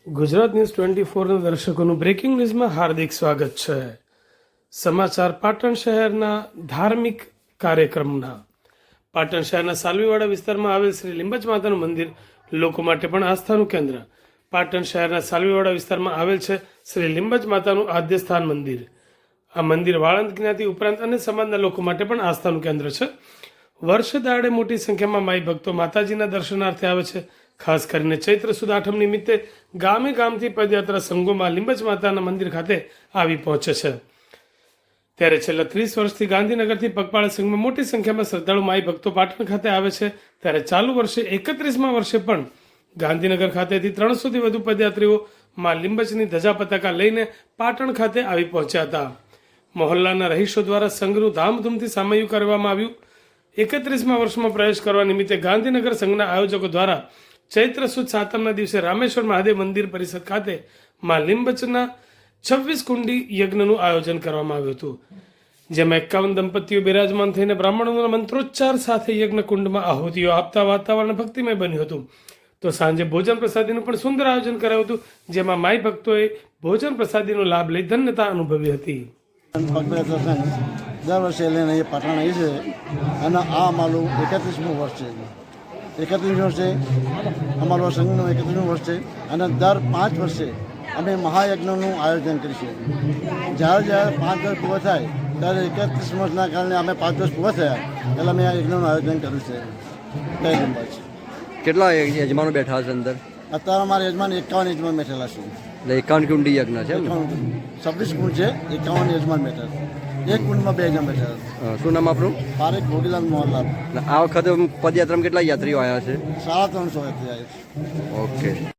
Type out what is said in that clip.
Gujarat news 24ના દર્શકોનું breaking ન્યૂઝમાં હાર્દિક સ્વાગત છે. સમાચાર પાટણ શહેરના ધાર્મિક કાર્યક્રમના. પાટણ શહેરના સાલવીવાડા વિસ્તારમાં આવેલ શ્રી લીંબચ માતાનું મંદિર લોકો માટે પણ આસ્થાનું કેન્દ્ર. પાટણ શહેરના સાલવીવાડા વિસ્તારમાં આવેલ છે શ્રી લીંબચ માતાનું આદ્ય સ્થાન મંદિર. આ મંદિર વાળંદ જ્ઞાતિ ઉપરાંત અન્ય સમાજના લોકો માટે પણ આસ્થાનું કેન્દ્ર છે. વર્ષ દાડે મોટી સંખ્યામાં માઈ ભક્તો માતાજીના દર્શનાર્થે આવે છે. ખાસ કરીને ચૈત્ર સુદ આઠમ નિમિત્તે ગામે ગામથી પદયાત્રા સંઘોમાં લીંબચ માતાના મંદિર ખાતે આવી પહોંચે છે. ત્યારે છેલ્લા 30 વર્ષથી ગાંધીનગરથી પગપાળા સંઘમાં મોટી સંખ્યામાં શ્રદ્ધાળુ માઈ ભક્તો પાટણ ખાતે આવે છે. ત્યારે ચાલુ વર્ષે 31મા વર્ષે પણ ગાંધીનગર ખાતેથી 300થી વધુ પદયાત્રીઓ માં લીંબચની ધજા પતાકા લઈને પાટણ ખાતે આવી પહોંચ્યા હતા. મહોલ્લાના રહીશો દ્વારા સંઘનું ધામધૂમથી સામયું કરવામાં આવ્યું. 31મા વર્ષમાં પ્રવેશ કરવા નિમિત્તે ગાંધીનગર સંઘના આયોજકો દ્વારા ચૈત્ર સુદ સાતમના દિવસે રામેશ્વર મહાદેવ મંદિર પરિષદ ખાતે માં લીંબચના 26 કુંડી યજ્ઞનું આયોજન કરવામાં આવ્યું હતું. જેમાં 51 દંપતીઓ બિરાજમાન થઈને બ્રાહ્મણોના મંત્રોચ્ચાર સાથે યજ્ઞ કુંડમાં આહુતિઓ આપતા વાતાવરણ ભક્તિમય બન્યું હતું. તો સાંજે ભોજન પ્રસાદીનું પણ સુંદર આયોજન કરાયું હતું, જેમાં માઈ ભક્તોએ ભોજન પ્રસાદીનો લાભ લઈ ધન્યતા અનુભવી હતી. દર વર્ષે લઈને એ પાટણ આવી છે અને આ અમારું 31મું વર્ષ છે. 31 વર્ષે અમારો સંઘનું 31મું વર્ષ છે અને દર 5 વર્ષે અમે મહાયજ્ઞનું આયોજન કરીશું. જ્યારે 5 વર્ષ પૂરા થાય ત્યારે 31 વર્ષના કારણે અમે 5 વર્ષ પૂરા થયા એટલે અમે આ યજ્ઞનું આયોજન કર્યું છે. જય લીંબચ. કેટલા યજમાનો બેઠા છે અંદર? અત્યારે અમારા યજમાન 51 યજમાન બેઠેલા છે. એટલે 51 કુંડી યજ્ઞ છે એમ? 26 કુંડ છે, 51 યજમાન બેઠા. એક કુંડમાં 2 જણ બેઠા. શું નામ આપણું? પારેખ ગોડીલાલ મોહનલાલ. આ વખતે પદયાત્રામાં કેટલા યાત્રીઓ આવ્યા છે? 350 યાત્રી આવ્યા છે. ઓકે.